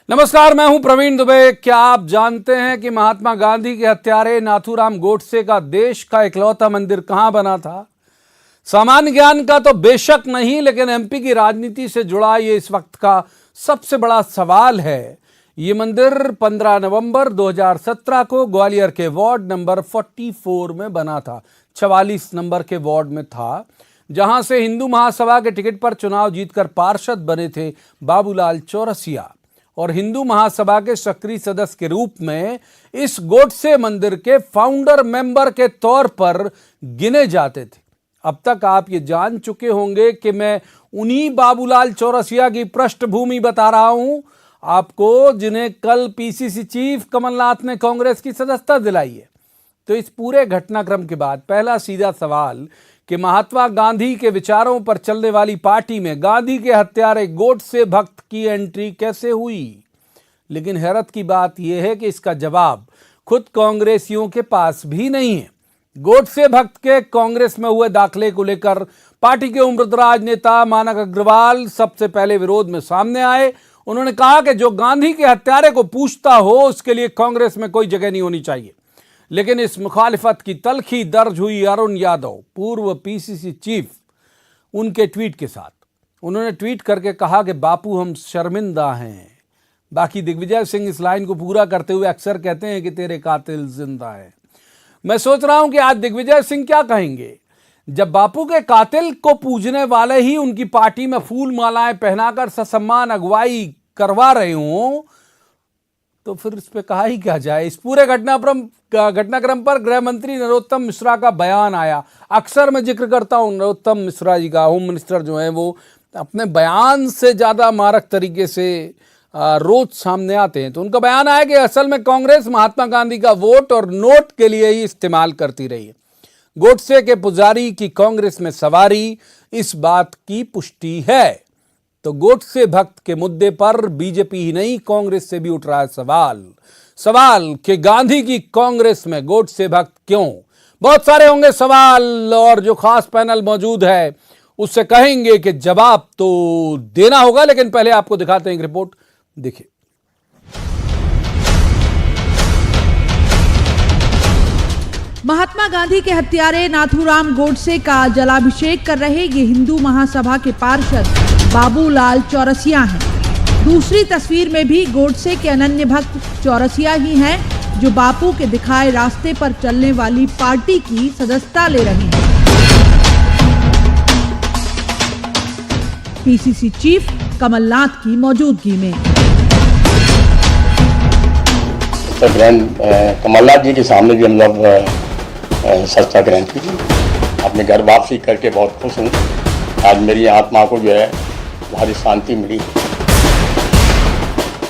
नमस्कार, मैं हूं प्रवीण दुबे। क्या आप जानते हैं कि महात्मा गांधी के हत्यारे नाथूराम गोडसे का देश का इकलौता मंदिर कहां बना था? सामान्य ज्ञान का तो बेशक नहीं, लेकिन एमपी की राजनीति से जुड़ा ये इस वक्त का सबसे बड़ा सवाल है। ये मंदिर 15 नवंबर 2017 को ग्वालियर के वार्ड नंबर 44 में बना था। 44 नंबर के वार्ड में था, जहां से हिंदू महासभा के टिकट पर चुनाव जीतकर पार्षद बने थे बाबूलाल चौरसिया, और हिंदू महासभा के सक्रिय सदस्य के रूप में इस गोडसे मंदिर के फाउंडर मेंबर के तौर पर गिने जाते थे। अब तक आप ये जान चुके होंगे कि मैं उन्हीं बाबूलाल चौरसिया की पृष्ठभूमि बता रहा हूं आपको, जिन्हें कल पीसीसी चीफ कमलनाथ ने कांग्रेस की सदस्यता दिलाई है। तो इस पूरे घटनाक्रम के बाद पहला सीधा सवाल कि महात्मा गांधी के विचारों पर चलने वाली पार्टी में गांधी के हत्यारे गोडसे भक्त की एंट्री कैसे हुई? लेकिन हैरत की बात यह है कि इसका जवाब खुद कांग्रेसियों के पास भी नहीं है। गोडसे भक्त के कांग्रेस में हुए दाखिले को लेकर पार्टी के उम्रदराज नेता मानक अग्रवाल सबसे पहले विरोध में सामने आए। उन्होंने कहा कि जो गांधी के हत्यारे को पूछता हो उसके लिए कांग्रेस में कोई जगह नहीं होनी चाहिए। लेकिन इस मुखालिफत की तलखी दर्ज हुई अरुण यादव, पूर्व पीसीसी चीफ, उनके ट्वीट के साथ। उन्होंने ट्वीट करके कहा कि बापू हम शर्मिंदा हैं। बाकी दिग्विजय सिंह इस लाइन को पूरा करते हुए अक्सर कहते हैं कि तेरे कातिल जिंदा है। मैं सोच रहा हूं कि आज दिग्विजय सिंह क्या कहेंगे जब बापू के कातिल को पूजने वाले ही उनकी पार्टी में फूल मालाएं पहनाकर ससम्मान अगुवाई करवा रहे हों, तो फिर इस पे कहा ही क्या जाए। इस पूरे घटनाक्रम पर गृह मंत्री नरोत्तम मिश्रा का बयान आया। अक्सर मैं जिक्र करता हूं नरोत्तम मिश्रा जी का, होम मिनिस्टर जो है वो अपने बयान से ज्यादा मारक तरीके से रोज सामने आते हैं। तो उनका बयान आया कि असल में कांग्रेस महात्मा गांधी का वोट और नोट के लिए ही इस्तेमाल करती रही है। गोडसे के पुजारी की कांग्रेस में सवारी इस बात की पुष्टि है। तो गोडसे भक्त के मुद्दे पर बीजेपी ही नहीं, कांग्रेस से भी उठ रहा है सवाल कि गांधी की कांग्रेस में गोडसे भक्त क्यों? बहुत सारे होंगे सवाल, और जो खास पैनल मौजूद है उससे कहेंगे कि जवाब तो देना होगा। लेकिन पहले आपको दिखाते हैं एक रिपोर्ट, देखिए। महात्मा गांधी के हत्यारे नाथूराम गोडसे का जलाभिषेक कर रहे ये हिंदू महासभा के पार्षद बाबूलाल चौरसिया हैं। दूसरी तस्वीर में भी गोडसे के अनन्य भक्त चौरसिया ही हैं, जो बापू के दिखाए रास्ते पर चलने वाली पार्टी की सदस्यता ले रहे हैं। पीसीसी चीफ कमलनाथ की मौजूदगी में कमलनाथ जी के सामने भी हम लोग सस्ता ग्रहण की। अपने घर वापसी करके बहुत खुश हूँ। आज मेरी आत्मा को जो है भारी शांति मिली।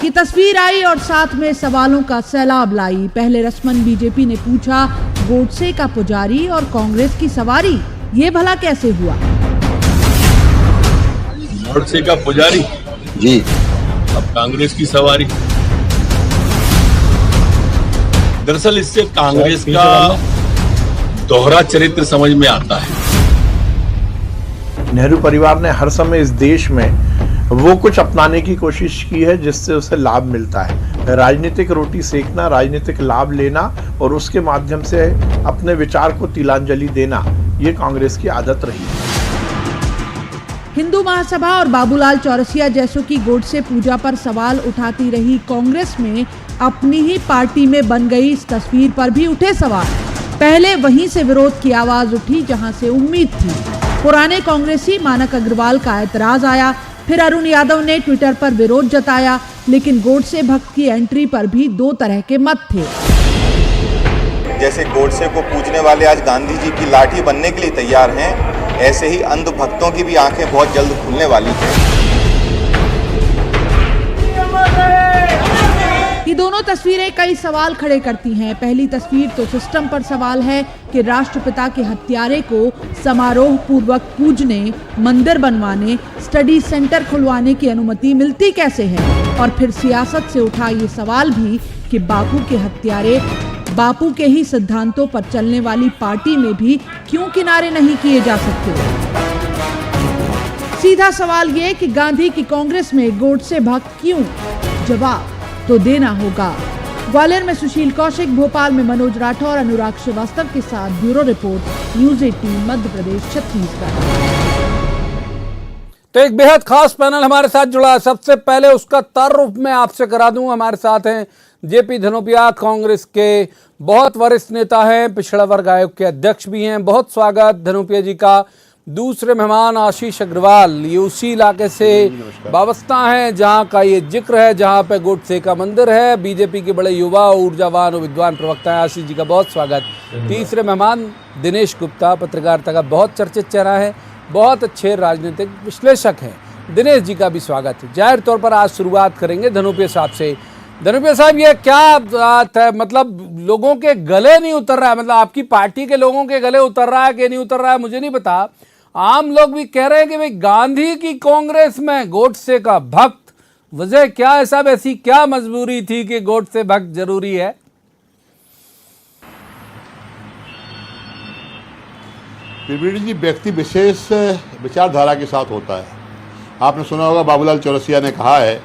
ये तस्वीर आई और साथ में सवालों का सैलाब लाई। पहले रस्मन बीजेपी ने पूछा, गोडसे का पुजारी और कांग्रेस की सवारी, ये भला कैसे हुआ? गोडसे का पुजारी जी, अब कांग्रेस की सवारी। दरअसल इससे कांग्रेस का दोहरा चरित्र समझ में आता है। नेहरू परिवार ने हर समय इस देश में वो कुछ अपनाने की कोशिश की है जिससे उसे लाभ मिलता है। राजनीतिक रोटी सेकना, राजनीतिक लाभ लेना और उसके माध्यम से अपने विचार को तिलांजलि देना, ये कांग्रेस की आदत रही है। हिंदू महासभा और बाबूलाल चौरसिया जैसों की गोडसे पूजा पर सवाल उठाती रही कांग्रेस में अपनी ही पार्टी में बन गई इस तस्वीर पर भी उठे सवाल। पहले वहीं से विरोध की आवाज उठी जहां से उम्मीद थी। पुराने कांग्रेसी मानक अग्रवाल का एतराज आया, फिर अरुण यादव ने ट्विटर पर विरोध जताया। लेकिन गोडसे भक्त की एंट्री पर भी दो तरह के मत थे। जैसे गोडसे को पूजने वाले आज गांधी जी की लाठी बनने के लिए तैयार हैं, ऐसे ही अंध भक्तों की भी आंखें बहुत जल्द खुलने वाली हैं। ये दोनों तस्वीरें कई सवाल खड़े करती हैं। पहली तस्वीर तो सिस्टम पर सवाल है कि राष्ट्रपिता के हत्यारे को समारोह पूर्वक पूजने, मंदिर बनवाने, स्टडी सेंटर खुलवाने की अनुमति मिलती कैसे है? और फिर सियासत से उठा ये सवाल भी कि बापू के हत्यारे बापू के ही सिद्धांतों पर चलने वाली पार्टी में भी क्यों किनारे नहीं किए जा सकते? सीधा सवाल ये कि गांधी की कांग्रेस में गोडसे भक्त क्यों? जवाब तो देना होगा। ग्वालियर में सुशील कौशिक, भोपाल में मनोज राठौर, अनुराग श्रीवास्तव के साथ bureau report, news 18 Madhya Pradesh Chhattisgarh. तो एक बेहद खास पैनल हमारे साथ जुड़ा है। सबसे पहले उसका तारुफ मैं आपसे करा दूं। हमारे साथ हैं जेपी धनोपिया, कांग्रेस के बहुत वरिष्ठ नेता हैं, पिछड़ा वर्ग आयोग के अध्यक्ष भी हैं। बहुत स्वागत धनोपिया जी का। दूसरे मेहमान आशीष अग्रवाल, ये उसी इलाके से वाबस्ता हैं जहां का ये जिक्र है, जहां पे गोडसे का मंदिर है। बीजेपी के बड़े युवा, ऊर्जावान और विद्वान प्रवक्ता हैं। आशीष जी का बहुत स्वागत। तीसरे मेहमान दिनेश गुप्ता, पत्रकारिता का बहुत चर्चित चेहरा है, बहुत अच्छे राजनीतिक विश्लेषक हैं। दिनेश जी का भी स्वागत है। जाहिर तौर पर आज शुरुआत करेंगे धनोपिया साहब से। धनोपिया साहब, ये क्या बात है? मतलब लोगों के गले नहीं उतर रहा है, मतलब आपकी पार्टी के लोगों के गले उतर रहा है कि नहीं उतर रहा है मुझे नहीं पता। आम लोग भी कह रहे हैं कि भाई गांधी की कांग्रेस में गोडसे का भक्त, वजह क्या है साहब? ऐसी क्या मजबूरी थी कि गोडसे भक्त जरूरी है? त्रिवेदी जी, व्यक्ति विशेष विचारधारा के साथ होता है। आपने सुना होगा बाबूलाल चौरसिया ने कहा है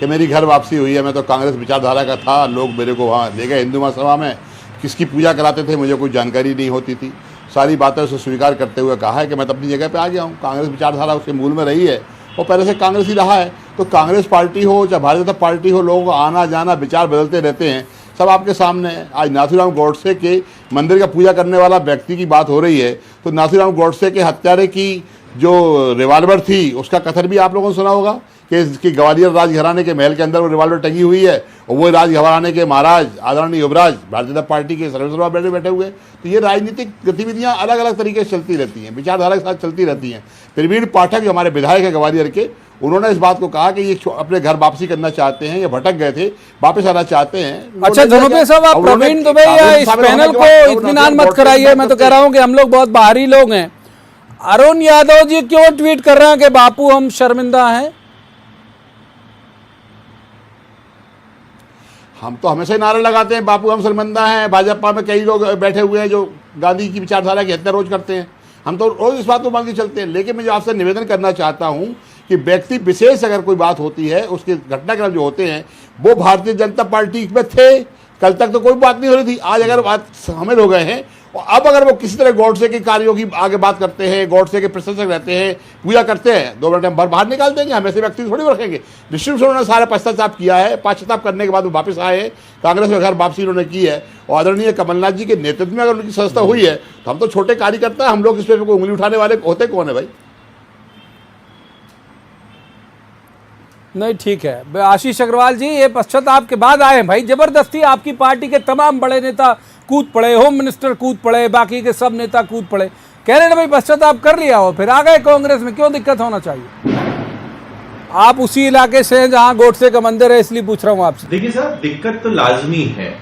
कि मेरी घर वापसी हुई है, मैं तो कांग्रेस विचारधारा का था, लोग मेरे को वहाँ ले गए हिंदू महासभा में, किसकी पूजा कराते थे मुझे कोई जानकारी नहीं होती थी। सारी बातें उसे स्वीकार करते हुए कहा है कि मैं तो अपनी जगह पे आ गया हूँ, कांग्रेस विचारधारा उसके मूल में रही है और पहले से कांग्रेस ही रहा है। तो कांग्रेस पार्टी हो चाहे भारतीय जनता पार्टी हो, लोगों का आना जाना, विचार बदलते रहते हैं, सब आपके सामने है। आज नाथूराम गोडसे के मंदिर का पूजा करने वाला व्यक्ति की बात हो रही है, तो नाथूराम गोडसे के हत्यारे की जो रिवाल्वर थी उसका कथन भी आप लोगों ने सुना होगा कि ग्वालियर राजघराने के महल के अंदर वो रिवाल्वर टंगी हुई है और वो राजघराने के महाराज आदरणीय युवराज भारतीय जनता पार्टी के सर्वेसर्वा बैठे हुए। तो ये राजनीतिक गतिविधियां अलग अलग तरीके से चलती रहती हैं, विचारधारा के साथ चलती रहती हैं। प्रवीण पाठक जो हमारे विधायक है ग्वालियर के, उन्होंने इस बात को कहा कि ये अपने घर वापसी करना चाहते हैं, ये भटक गए थे, वापस आना चाहते हैं। अच्छा धनोपिया साहब, आप प्रवीण दुबे या इस पैनल को इत्मीनान मत कराइए। मैं तो कह रहा हूं कि हम लोग बहुत बाहरी लोग हैं। अरुण यादव जी क्यों ट्वीट कर रहे हैं कि बापू हम शर्मिंदा हैं? हम तो हमेशा ही नारे लगाते हैं बापू हम शर्मिंदा हैं। भाजपा में कई लोग बैठे हुए हैं जो गांधी की विचारधारा की हत्या रोज करते हैं, हम तो रोज इस बात को मान के चलते हैं। लेकिन मैं आपसे निवेदन करना चाहता हूं कि व्यक्ति विशेष अगर कोई बात होती है, उसके घटनाक्रम जो होते हैं वो भारतीय जनता पार्टी में थे, कल तक तो कोई बात नहीं हो रही थी, आज अगर बात शामिल हो गए हैं और अब अगर वो किसी तरह गोडसे के कार्यों की आगे बात करते हैं, गोडसे के प्रशंसक रहते हैं, पूजा करते हैं, 2 मिनट हम बाहर निकाल देंगे, हम ऐसे व्यक्ति थोड़ी रखेंगे। निश्चित रूप से उन्होंने सारा पश्चाताप किया है, पश्चाताप करने के बाद वो वापस आए हैं, कांग्रेस में घर वापसी उन्होंने की है और आदरणीय कमलनाथ जी के नेतृत्व में अगर उनकी संस्था हुई है तो हम तो छोटे कार्यकर्ता हैं, हम लोग इस पर कोई उंगली उठाने वाले होते कौन है भाई? नहीं ठीक है। आशीष अग्रवाल जी, ये पश्चाताप के बाद आए भाई, जबरदस्ती आपकी पार्टी के तमाम बड़े नेता कूद पड़े, होम मिनिस्टर कूद पड़े, बाकी के सब नेता कूद पड़े, कह रहे ना भाई पश्चाताप कर लिया हो फिर आ गए कांग्रेस में, क्यों दिक्कत होना चाहिए? आप उसी इलाके से हैं जहां गोडसे का मंदिर है, इसलिए पूछ रहा हूं आपसे। देखिए साहब, दिक्कत तो लाजमी है,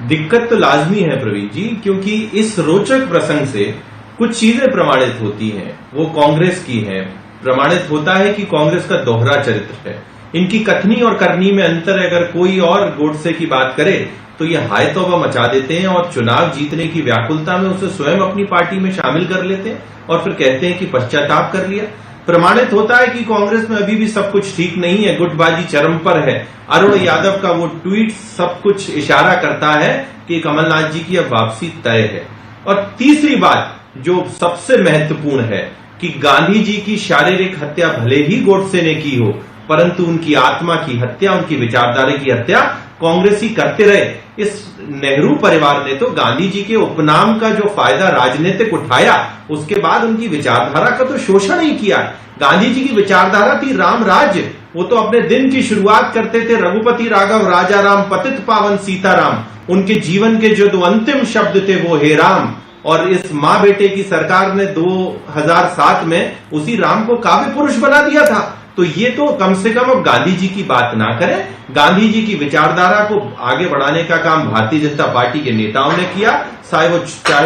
दिक्कत तो लाजमी है प्रवीण जी, क्योंकि इस रोचक प्रसंग से कुछ चीजें प्रमाणित होती हैं, वो कांग्रेस की है। प्रमाणित होता है कि कांग्रेस का दोहरा चरित्र है, इनकी कथनी और करनी में अंतर है। अगर कोई और गोडसे की बात करे तो ये हाय तौबा मचा देते हैं और चुनाव जीतने की व्याकुलता में उसे स्वयं अपनी पार्टी में शामिल कर लेते हैं और फिर कहते हैं कि पश्चाताप कर लिया। प्रमाणित होता है कि कांग्रेस में अभी भी सब कुछ ठीक नहीं है, गुटबाजी चरम पर है। अरुण यादव का वो ट्वीट सब कुछ इशारा करता है कि कमलनाथ जी की अब वापसी तय है। और तीसरी बात जो सबसे महत्वपूर्ण है कि गांधी जी की शारीरिक हत्या भले ही गोडसे ने की हो, परंतु उनकी आत्मा की हत्या, उनकी विचारधारा की हत्या कांग्रेस ही करते रहे। इस नेहरू परिवार ने तो गांधी जी के उपनाम का जो फायदा राजनीतिक उठाया, उसके बाद उनकी विचारधारा का तो शोषण ही किया। गांधी जी की विचारधारा थी राम राज्य, वो तो अपने दिन की शुरुआत करते थे रघुपति राघव राजा राम पतित पावन सीताराम। उनके जीवन के जो 2 अंतिम शब्द थे वो हे राम, और इस मां बेटे की सरकार ने 2007 में उसी राम को काव्य पुरुष बना दिया था। तो ये तो कम से कम अब गांधी जी की बात ना करें। गांधी जी की विचारधारा को आगे बढ़ाने का काम भारतीय जनता पार्टी के नेताओं ने किया, चाहे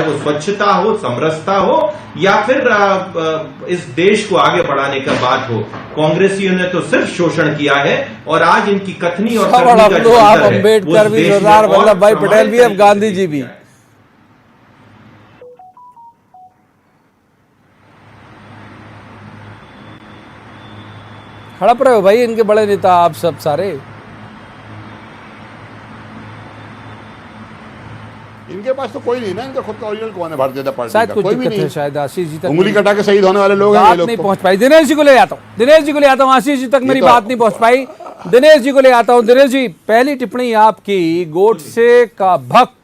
वो स्वच्छता हो, समरसता हो, या फिर इस देश को आगे बढ़ाने का बात हो। कांग्रेसियों ने तो सिर्फ शोषण किया है और आज इनकी कथनी और करनी का जो अंतर है, अम्बेडकर भी, सरदार वल्लभ भाई पटेल भी, अब गांधी जी भी। हड़प रहे हो भाई इनके बड़े नेता आप सब सारे। इनके पास तो कोई नहीं ना, इनका खुद का ओरिजिनल कौन है भारतीय जनता पार्टी शायद का? कुछ कोई भी दिक्कत है, नहीं। शायद आशीष जी तक उंगली कटा के शहीद होने वाले लोग हैं ये बात लोग नहीं तो। पहुंच पाई। दिनेश जी को ले आता हूँ, दिनेश जी को ले आता हूँ, आशीष जी तक मेरी तो- बात नहीं पहुंच पाई, दिनेश जी को ले आता हूँ। दिनेश जी, पहली टिप्पणी आपकी, गोडसे का भक्त,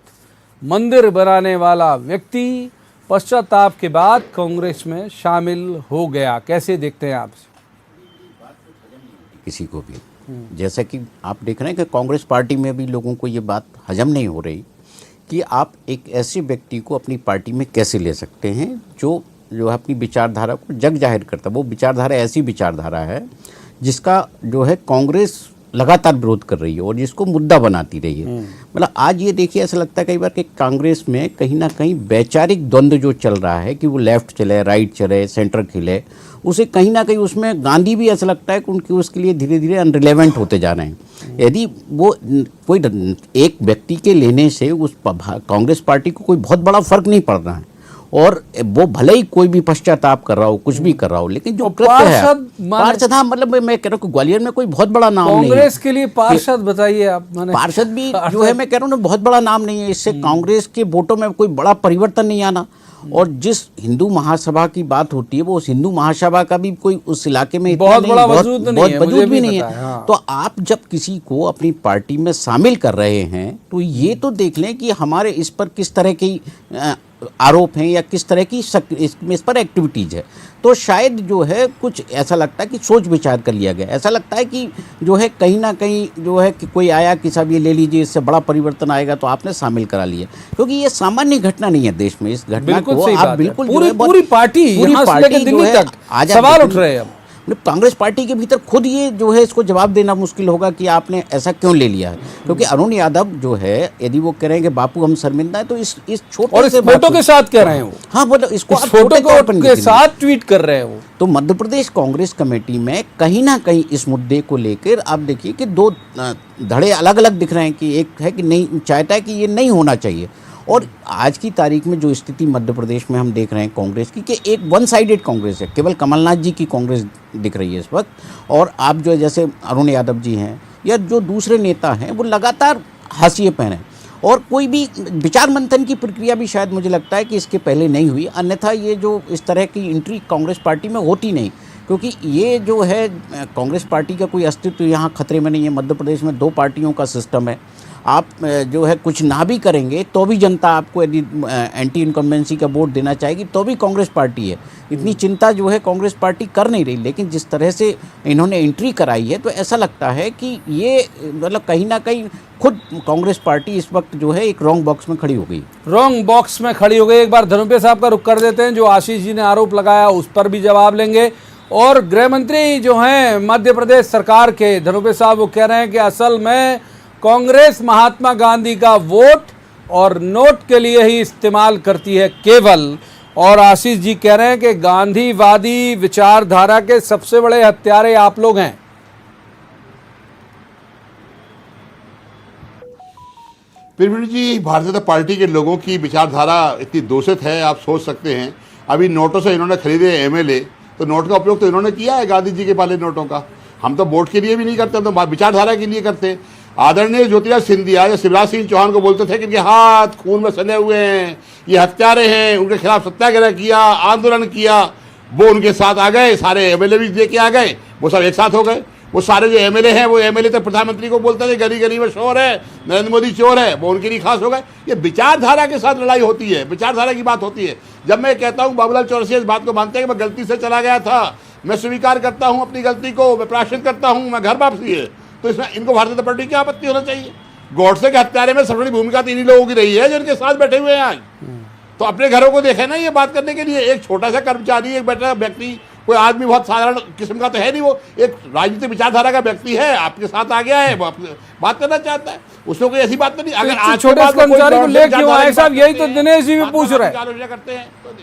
मंदिर बनाने वाला व्यक्ति पश्चाताप के बाद कांग्रेस में शामिल हो गया, कैसे देखते हैं आप? किसी को भी, जैसा कि आप देख रहे हैं कि कांग्रेस पार्टी में भी लोगों को ये बात हजम नहीं हो रही कि आप एक ऐसे व्यक्ति को अपनी पार्टी में कैसे ले सकते हैं जो अपनी विचारधारा को जग जाहिर करता है। वो विचारधारा ऐसी विचारधारा है जिसका जो है कांग्रेस लगातार विरोध कर रही है और जिसको मुद्दा बनाती रही है। मतलब आज ये देखिए, ऐसा लगता है कई बार कि कांग्रेस में कहीं ना कहीं वैचारिक द्वंद्व जो चल रहा है कि वो लेफ्ट चले, राइट चले, सेंटर खिले, उसे कहीं ना कहीं उसमें गांधी भी ऐसा लगता है कि उनके उसके लिए धीरे धीरे अनरिलेवेंट होते जा रहे हैं। यदि वो कोई एक व्यक्ति के लेने से उस कांग्रेस पार्टी को कोई बहुत बड़ा फर्क नहीं पड़ रहा है, और वो भले ही कोई भी पश्चाताप कर रहा हो, कुछ भी कर रहा हो, लेकिन जो कृत्य है पार्षद, हाँ, मतलब मैं कह रहा हूँ ग्वालियर में कोई बहुत बड़ा नाम नहीं है कांग्रेस के लिए पार्षद, बताइए आप। पार्षद भी जो है, मैं कह रहा हूँ ना, बहुत बड़ा नाम नहीं है। इससे कांग्रेस के वोटों में कोई बड़ा परिवर्तन नहीं आना। और जिस हिंदू महासभा की बात होती है, वो उस हिंदू महासभा का भी कोई उस इलाके में बहुत बड़ा वजूद भी नहीं है। हाँ। तो आप जब किसी को अपनी पार्टी में शामिल कर रहे हैं तो ये तो देख लें कि हमारे इस पर किस तरह की आरोप हैं या किस तरह की इस पर एक्टिविटीज़ है। तो शायद जो है कुछ ऐसा लगता है कि सोच विचार कर लिया गया। ऐसा लगता है कि जो है कहीं ना कहीं जो है कि कोई आया कि साहब ये ले लीजिए, इससे बड़ा परिवर्तन आएगा, तो आपने शामिल करा लिया, क्योंकि ये सामान्य घटना नहीं है देश में। इस घटना को आप बिल्कुल पूरी पार्टी यहाँ से लेकर दिल्ली तक सवाल उठ रहे हैं। कांग्रेस पार्टी के भीतर खुद ये जो है इसको जवाब देना मुश्किल होगा कि आपने ऐसा क्यों ले लिया है। क्योंकि अरुण यादव जो है, यदि वो कह रहे हैं कि बापू हम शर्मिंदा है, तो इस छोटे से फोटो के साथ कह रहे हैं वो। हाँ, मतलब इसको फोटो के साथ ट्वीट कर रहे हैं वो। तो मध्य प्रदेश कांग्रेस कमेटी में कहीं ना कहीं इस मुद्दे को लेकर आप देखिए कि दो धड़े अलग अलग दिख रहे हैं कि एक है कि नहीं, चाहता है कि ये नहीं होना चाहिए। और आज की तारीख में जो स्थिति मध्य प्रदेश में हम देख रहे हैं कांग्रेस की, कि एक वन साइडेड कांग्रेस है, केवल कमलनाथ जी की कांग्रेस दिख रही है इस वक्त। और आप जो जैसे अरुण यादव जी हैं या जो दूसरे नेता हैं, वो लगातार हाशिए पर हैं और कोई भी विचार मंथन की प्रक्रिया भी शायद मुझे लगता है कि इसके पहले नहीं हुई। अन्यथा ये जो इस तरह की एंट्री कांग्रेस पार्टी में होती नहीं, क्योंकि ये जो है कांग्रेस पार्टी का कोई अस्तित्व यहाँ खतरे में नहीं है। मध्य प्रदेश में 2 पार्टियों का सिस्टम है। आप जो है कुछ ना भी करेंगे तो भी जनता आपको यदि एंटी इनकम्बेंसी का वोट देना चाहेगी तो भी कांग्रेस पार्टी है। इतनी चिंता जो है कांग्रेस पार्टी कर नहीं रही। लेकिन जिस तरह से इन्होंने एंट्री कराई है, तो ऐसा लगता है कि ये मतलब कहीं ना कहीं खुद कांग्रेस पार्टी इस वक्त जो है एक रॉन्ग बॉक्स में खड़ी हो गई। रॉन्ग बॉक्स में खड़ी हो गई। एक बार धनुपे साहब का रुख कर देते हैं। जो आशीष जी ने आरोप लगाया उस पर भी जवाब लेंगे। और गृह मंत्री जो हैं मध्य प्रदेश सरकार के, धनुपे साहब, वो कह रहे हैं कि असल में कांग्रेस महात्मा गांधी का वोट और नोट के लिए ही इस्तेमाल करती है केवल। और आशीष जी कह रहे हैं कि गांधीवादी विचारधारा के सबसे बड़े हत्यारे आप लोग हैं। प्रवीण जी, भारतीय जनता पार्टी के लोगों की विचारधारा इतनी दूषित है, आप सोच सकते हैं। अभी नोटों से इन्होंने खरीदे एमएलए, तो नोट का उपयोग तो इन्होंने किया है गांधी जी के पहले नोटों का। हम तो वोट के लिए भी नहीं करते, हम तो विचारधारा के लिए करते हैं। आदरणीय ज्योतिराज सिंधिया या शिवराज सिंह चौहान को बोलते थे कि इनके हाथ खून में सने हुए हैं, ये हत्यारे हैं, उनके खिलाफ सत्याग्रह किया, आंदोलन किया। वो उनके साथ आ गए, सारे एमएलए भी लेके आ गए, वो सब एक साथ हो गए। वो सारे जो एमएलए हैं, वो एमएलए तो प्रधानमंत्री को बोलते थे गली गली में शोर है, नरेंद्र मोदी चोर है, वो उनके लिए खास हो गए। ये विचारधारा के साथ लड़ाई होती है, विचारधारा की बात होती है। जब मैं कहता हूँ बाबूलाल चौरसिया इस बात को मानते हैं कि मैं गलती से चला गया था, मैं स्वीकार करता हूँ अपनी गलती को, मैं प्रायश्चित करता हूँ, मैं घर वापसी है, तो इसमें इनको भारतीय जनता पार्टी की आपत्ति होना चाहिए। गोडसे के हत्यारे में सबसे बड़ी भूमिका तो इन्हीं लोगों की रही है जो इनके साथ बैठे हुए हैं आज। तो अपने घरों को देखे ना ये बात करने के लिए। एक छोटा सा कर्मचारी, एक बैठा व्यक्ति, कोई आदमी बहुत साधारण किस्म का तो है नहीं, वो एक राजनीतिक विचारधारा का व्यक्ति है, आपके साथ आ गया है, वो बात करना चाहता है, उसमें कोई ऐसी बात तो नहीं। अगर आज छोटे कर्मचारी को लेके क्यों आए साहब, यही तो दिनेश जी भी पूछ रहे हैं। आलोचना करते हैं तो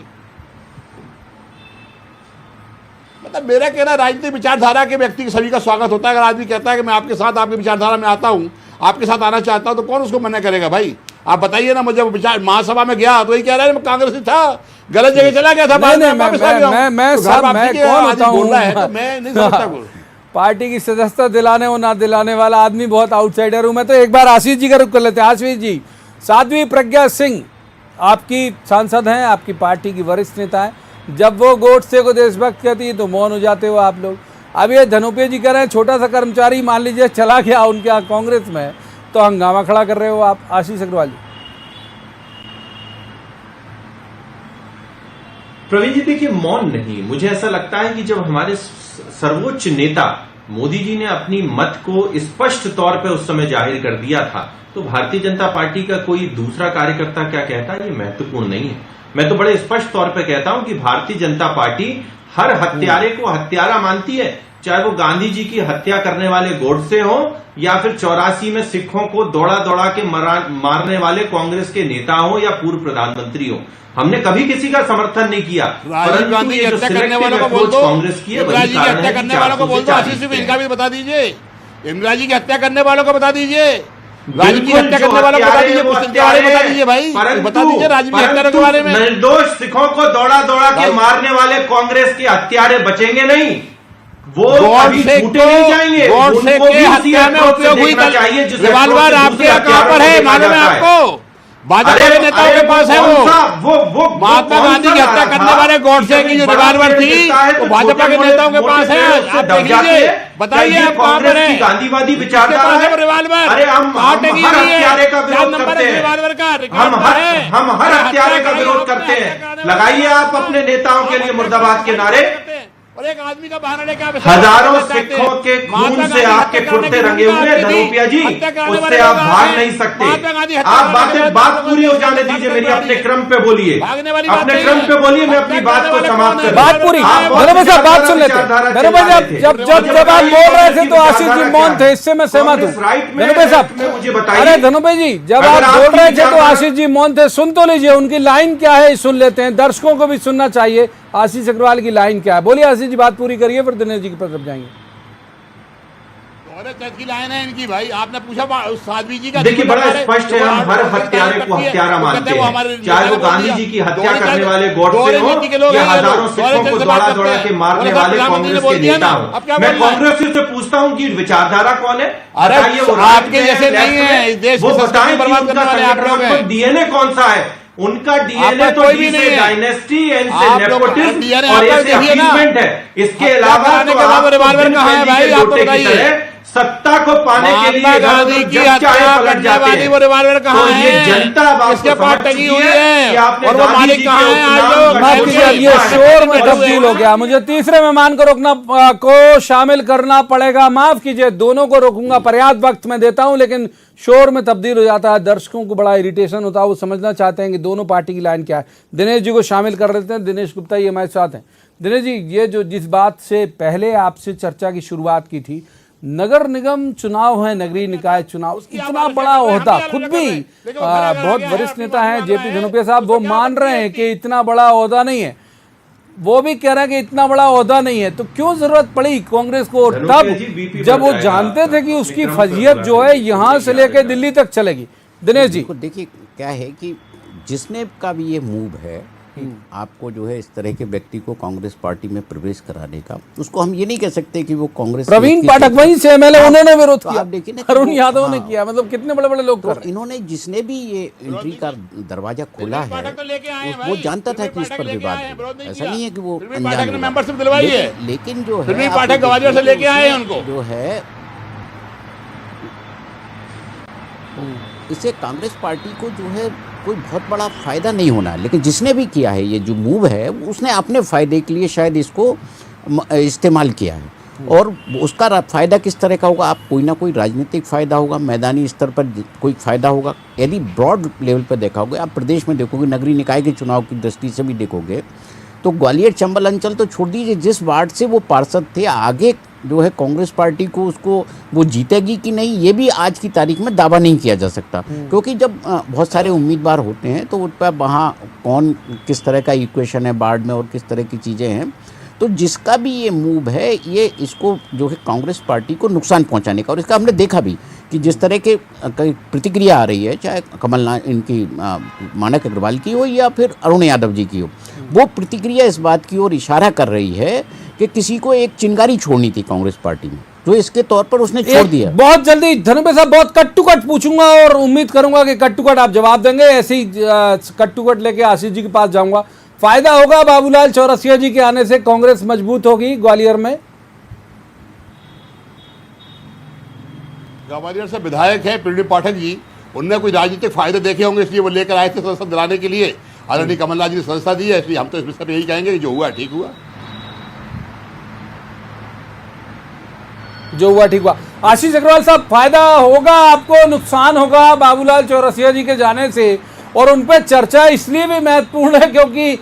मतलब मेरा कहना, राजनीतिक विचारधारा के व्यक्ति के सभी का स्वागत होता है। अगर आदमी कहता है कि मैं आपके साथ आपकी विचारधारा में आता हूँ, आपके साथ आना चाहता हूँ, तो कौन उसको मना करेगा भाई? आप बताइए ना। मुझे विचार महासभा में गया तो वही कह रहा है मैं कांग्रेसी था, गलत जगह चला गया था, बाद में वापस आ गया हूं। मैं तो साहब मैं कौन होता हूं? बोल रहा है तो मैं नहीं समझता। पार्टी की सदस्यता दिलाने और ना दिलाने वाला आदमी बहुत आउटसाइडर हूं मैं। तो एक बार आशीष जी का रुख कर लेते हैं। आशीष जी, साध्वी प्रज्ञा सिंह आपकी सांसद हैं, आपकी पार्टी की वरिष्ठ नेता है। जब वो गोडसे को देशभक्त कहती है तो मौन हो जाते हो आप लोग। अब ये धनोपिया जी कह रहे हैं छोटा सा कर्मचारी मान लीजिए चला गया उनके यहाँ कांग्रेस में, तो हंगामा खड़ा कर रहे हो आप। आशीष अग्रवाल जी। प्रवीण जी देखिए, मौन नहीं, मुझे ऐसा लगता है कि जब हमारे सर्वोच्च नेता मोदी जी ने अपनी मत को स्पष्ट तौर पर उस समय जाहिर कर दिया था, तो भारतीय जनता पार्टी का कोई दूसरा कार्यकर्ता क्या कहता है ये महत्वपूर्ण नहीं है। मैं तो बड़े स्पष्ट तौर पर कहता हूं कि भारतीय जनता पार्टी हर हत्यारे को हत्यारा मानती है, चाहे वो गांधी जी की हत्या करने वाले गोडसे हो या फिर 84 में सिखों को दौड़ा दौड़ा के मारने वाले कांग्रेस के नेता हो या पूर्व प्रधानमंत्री हो। हमने कभी किसी का समर्थन नहीं किया, परंतु ये जो सिलेक्टिव अप्रोच कांग्रेस की है वही कारण है कि 440 इनका भी बता दीजिए, इंदिरा जी की हत्या करने वालों को बता दीजिए, राजीव की हत्या करने वालों को बता दीजिए, बता दीजिए भाई, बता दीजिए राजीव की हत्या के बारे में। निर्दोष सिखों को दौड़ा दौड़ा के मारने वाले कांग्रेस के हत्यारे बचेंगे नहीं, वो कभी छूटे नहीं जाएंगे। गोडसे के हत्या में उपयोग हुई रिवाल्वर आपके यहाँ कहां पर है मालूम है आपको? भाजपा के नेताओं के पास है वो महात्मा गांधी की हत्या करने वाले गोडसे की जो रिवाल्वर थी वो भाजपा के नेताओं के पास है। आप देख लीजिए, बताइए आप कहां पर है गांधीवादी विचारधारा है रिवाल्वर? अरे हम हर हत्यारे का विरोध करते हैं, रिवाल्वर का हम हर हत्यारे का विरोध करते हैं। लगाइए आप अपने नेताओं के लिए मुर्दाबाद के नारे। और एक आदमी का बहाना लेके हजारों सिखों के खून से आपके कुर्ते रंगे हुए हैं धनोपिया जी, उससे आप भाग नहीं सकते। आप बात पूरी हो जाने दीजिए मेरी, अपने क्रम पे बोलिए, अपने क्रम पे बोलिए, मैं अपनी बात को समाप्त कर। बात पूरी धनोपिया साहब, बात सुन लेते हैं। धनोपिया जब आप बोल रहे थे तो आशीष जी मौन थे, इससे मैं सहमत हूँ। धनोपिया साहब मुझे बताइए। अरे धनोपिया जी, जब आप बोल रहे थे तो आशीष जी मौन थे, सुन तो लीजिए उनकी लाइन क्या है, सुन लेते हैं, दर्शकों को भी सुनना चाहिए आशीष अग्रवाल की लाइन क्या है। बोलिए आशीष जी, बात पूरी करिए, फिर दिनेश जी की तरफ जाएंगे। की लाइन है इनकी भाई, आपने पूछा साध्वी जी का। देखिए बड़ा स्पष्ट है, हम हर हत्यारे को हत्यारा मानते हैं, चाहे वो गांधी जी की हत्या करने वाले गोडसे हो या हजारों सिखों को दौड़ा दौड़ा के मारने वाले कांग्रेस के नेता हो। मैं कांग्रेस से पूछता हूँ कि विचारधारा कौन है? बताइए, वो आपके जैसे नहीं है, देश वो बताएं कि डीएनए कौन सा है। उनका डीएनए तो डी से डायनेस्टी, एन से नेपोटिज्म और ए से अपीसमेंट है। इसके अलावा रिवाल्वर कहां है भाई? आप बताइए, सत्ता को पाने के लिए गांधी की हत्या करने वाली वो रिवाल्वर कहां है? जनता इसके पास टंगी हुई है और वो मालिक कहां है? आज ये शोर में तब्दील हो गया। मुझे तीसरे मेहमान को रोकना को शामिल करना पड़ेगा, माफ कीजिए, दोनों को रोकूंगा, पर्याप्त वक्त मैं देता हूं, लेकिन शोर में तब्दील हो जाता है, दर्शकों को बड़ा इरिटेशन होता है, वो समझना चाहते हैं कि दोनों पार्टी की लाइन क्या है। दिनेश जी को शामिल कर लेते हैं। दिनेश गुप्ता ये हमारे साथ हैं। दिनेश जी, ये जो जिस बात से पहले आपसे चर्चा की शुरुआत की थी, नगर निगम चुनाव है, नगरीय निकाय चुनाव, इतना बड़ा ओहदा, खुद भी बहुत वरिष्ठ नेता हैं जेपी धनोपिया साहब, वो मान रहे हैं कि इतना बड़ा ओहदा नहीं है, वो भी कह रहे हैं कि इतना बड़ा ओहदा नहीं है, तो क्यों जरूरत पड़ी कांग्रेस को तब जब वो जानते थे कि उसकी फजीयत जो है यहां से लेकर दिल्ली तक चलेगी? दिनेश जी देखिए क्या है कि जिसने का भी ये मूव है आपको जो है इस तरह के व्यक्ति को कांग्रेस पार्टी में प्रवेश कराने का, उसको हम ये नहीं कह सकते कि वो कांग्रेस। प्रवीण पाठक वहीं से एमएलए, उन्होंने विरोध किया, आप देखिए ना, अरुण यादव ने किया, मतलब कितने बड़े बड़े लोग कर रहे हैं। इन्होंने जिसने भी ये एंट्री का दरवाजा खोला है वो जानता था कि इस पर विवाद है, ऐसा नहीं है कि वो मेंबरशिप दिलवाई है, लेकिन जो है पाठक ग्वालियर से लेके आए हैं उनको, जो है इससे कांग्रेस पार्टी को जो है कोई बहुत बड़ा फायदा नहीं होना है। लेकिन जिसने भी किया है ये जो मूव है, उसने अपने फायदे के लिए शायद इसको इस्तेमाल किया है, और उसका फायदा किस तरह का होगा? आप कोई ना कोई राजनीतिक फायदा होगा, मैदानी स्तर पर कोई फायदा होगा। यदि ब्रॉड लेवल पर देखा होगा, आप प्रदेश में देखोगे, नगरीय निकाय के चुनाव की दृष्टि से भी देखोगे, तो ग्वालियर चंबल अंचल तो छोड़ दीजिए, जिस वार्ड से वो पार्षद थे, आगे जो है कांग्रेस पार्टी को उसको वो जीतेगी कि नहीं, ये भी आज की तारीख में दावा नहीं किया जा सकता, क्योंकि जब बहुत सारे उम्मीदवार होते हैं तो उन पर वहाँ कौन किस तरह का इक्वेशन है वार्ड में और किस तरह की चीज़ें हैं, तो जिसका भी ये मूव है ये इसको जो है कांग्रेस पार्टी को नुकसान पहुंचाने का, और इसका हमने देखा भी कि जिस तरह के प्रतिक्रिया आ रही है, चाहे कमलनाथ इनकी मानक अग्रवाल की हो या फिर अरुण यादव जी की हो, वो प्रतिक्रिया इस बात की ओर इशारा कर रही है कि किसी को एक चिंगारी छोड़नी थी कांग्रेस पार्टी में, जो इसके तौर पर उसने छोड़ दिया। बहुत जल्दी धनुष साहब बहुत कट टू कट पूछूंगा और उम्मीद करूंगा कि कट टू कट आप जवाब देंगे। ऐसे ही कट टू कट लेके आशीष जी के पास जाऊंगा। फायदा होगा बाबूलाल चौरसिया जी के आने से, कांग्रेस मजबूत होगी ग्वालियर में? ग्वालियर से विधायक है पीडी पाठक जी, उनने कोई राजनीतिक फायदे देखे होंगे, इसलिए वो लेकर आए थे संसद दिलाने के लिए। आदरणीय कमलनाथ जी ने संस्था दी है, इसलिए हम तो इस विषय पर यही कहेंगे कि जो हुआ ठीक हुआ। जो हुआ ठीक हुआ। आशीष अग्रवाल साहब, फायदा होगा आपको, नुकसान होगा बाबूलाल चौरसिया जी के जाने से? और उन पर चर्चा इसलिए भी महत्वपूर्ण है क्योंकि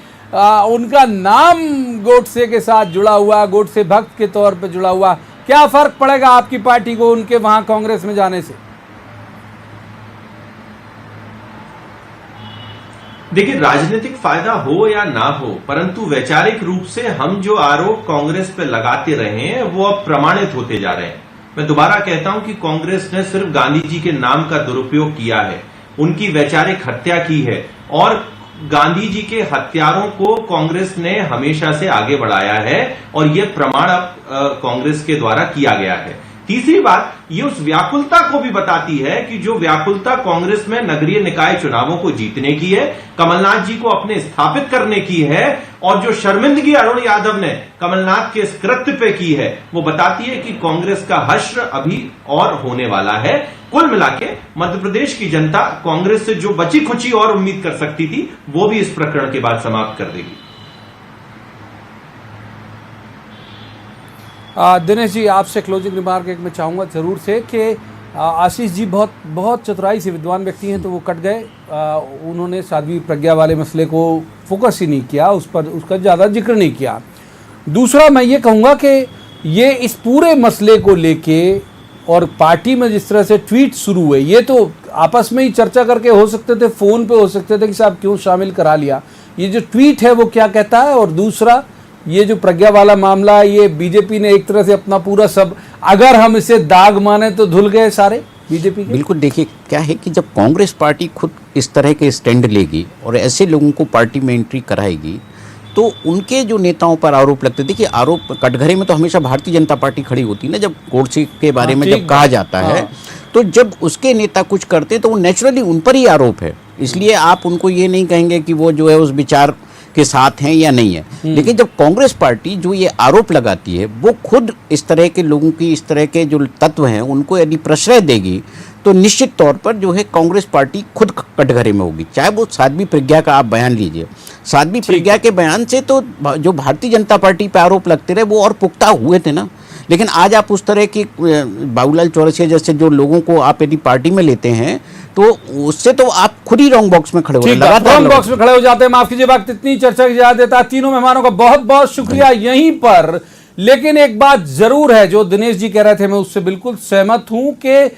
उनका नाम गोडसे के साथ जुड़ा हुआ, गोडसे भक्त के तौर पर जुड़ा हुआ। क्या फर्क पड़ेगा आपकी पार्टी को उनके वहां कांग्रेस में जाने से? देखिए, राजनीतिक फायदा हो या ना हो, परंतु वैचारिक रूप से हम जो आरोप कांग्रेस पे लगाते रहे हैं वो अब प्रमाणित होते जा रहे हैं। मैं दोबारा कहता हूं कि कांग्रेस ने सिर्फ गांधी जी के नाम का दुरुपयोग किया है, उनकी वैचारिक हत्या की है और गांधी जी के हत्यारों को कांग्रेस ने हमेशा से आगे बढ़ाया है और यह प्रमाण अब कांग्रेस के द्वारा किया गया है। तीसरी बात, ये उस व्याकुलता को भी बताती है कि जो व्याकुलता कांग्रेस में नगरीय निकाय चुनावों को जीतने की है, कमलनाथ जी को अपने स्थापित करने की है, और जो शर्मिंदगी अरुण यादव ने कमलनाथ के इस कृत्य पे की है, वो बताती है कि कांग्रेस का हश्र अभी और होने वाला है। कुल मिला के मध्य प्रदेश की जनता कांग्रेस से जो बची खुची और उम्मीद कर सकती थी, वो भी इस प्रकरण के बाद समाप्त कर देगी। दिनेश जी, आपसे क्लोजिंग रिमार्क एक मैं चाहूँगा जरूर से कि आशीष जी बहुत चतुराई से विद्वान व्यक्ति हैं, तो वो कट गए। उन्होंने साध्वी प्रज्ञा वाले मसले को फोकस ही नहीं किया, उस पर उसका ज़्यादा जिक्र नहीं किया। दूसरा, मैं ये कहूँगा कि ये इस पूरे मसले को लेके और पार्टी में जिस तरह से ट्वीट शुरू हुए, ये तो आपस में ही चर्चा करके हो सकते थे, फ़ोन पे हो सकते थे कि साहब क्यों शामिल करा लिया। ये जो ट्वीट है वो क्या कहता है? और दूसरा, ये जो प्रज्ञा वाला मामला, ये बीजेपी ने एक तरह से अपना पूरा सब, अगर हम इसे दाग माने तो धुल गए सारे बीजेपी के। बिल्कुल, देखिए क्या है कि जब कांग्रेस पार्टी खुद इस तरह के स्टैंड लेगी और ऐसे लोगों को पार्टी में एंट्री कराएगी, तो उनके जो नेताओं पर आरोप लगते, देखिए आरोप कटघरे में तो हमेशा भारतीय जनता पार्टी खड़ी होती है ना। जब गोडसे के बारे में जब कहा जाता है, तो जब उसके नेता कुछ करते तो वो नेचुरली उन पर ही आरोप है, इसलिए आप उनको ये नहीं कहेंगे कि वो जो है उस विचार के साथ हैं या नहीं है। लेकिन जब कांग्रेस पार्टी जो ये आरोप लगाती है, वो खुद इस तरह के लोगों की, इस तरह के जो तत्व हैं उनको यदि प्रश्रय देगी, तो निश्चित तौर पर जो है कांग्रेस पार्टी खुद कटघरे में होगी। चाहे वो साध्वी प्रज्ञा का आप बयान लीजिए, साध्वी प्रज्ञा के बयान से तो जो भारतीय जनता पार्टी पे आरोप लगते रहे वो और पुख्ता हुए थे ना। लेकिन आज आप उस तरह की बाबूलाल चौरसिया जैसे जो लोगों को आप यदि पार्टी में लेते हैं, तो उससे तो आप खुद ही रॉन्ग बॉक्स में खड़े हो जाते हैं, रॉन्ग बॉक्स में खड़े हो जाते हैं। माफ कीजिए, वक्त इतनी चर्चा की इजाजत देता है। तीनों मेहमानों का बहुत बहुत शुक्रिया यहीं पर। लेकिन एक बात जरूर है, जो दिनेश जी कह रहे थे, मैं उससे बिल्कुल सहमत हूं कि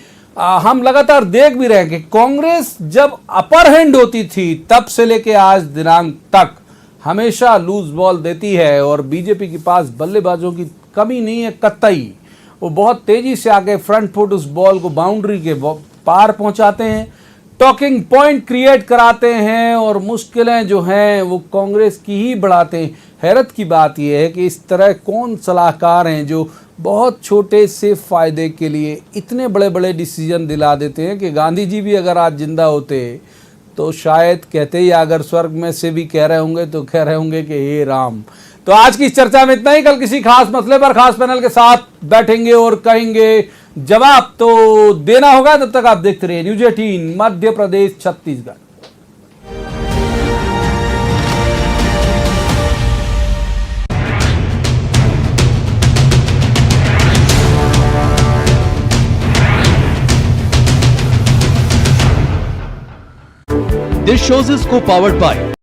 हम लगातार देख भी रहे हैं कि कांग्रेस जब अपर हैंड होती थी तब से लेके आज दिनांक तक हमेशा लूज बॉल देती है, और बीजेपी के पास बल्लेबाजों की कमी नहीं है कतई। वो बहुत तेजी से आके फ्रंट फुट उस बॉल को बाउंड्री के पार पहुंचाते हैं, टॉकिंग पॉइंट क्रिएट कराते हैं, और मुश्किलें जो हैं वो कांग्रेस की ही बढ़ाते हैं। हैरत की बात यह है कि इस तरह कौन सलाहकार हैं जो बहुत छोटे से फायदे के लिए इतने बड़े बड़े डिसीजन दिला देते हैं कि गांधी जी भी अगर आज जिंदा होते तो शायद कहते ही अगर स्वर्ग में से भी कह रहे होंगे तो कह रहे होंगे कि हे राम। तो आज की इस चर्चा में इतना ही। कल किसी खास मसले पर खास पैनल के साथ बैठेंगे और कहेंगे, जवाब तो देना होगा। तब तक आप देखते रहिए news 18 Madhya Pradesh Chhattisgarh. This shows is co-powered by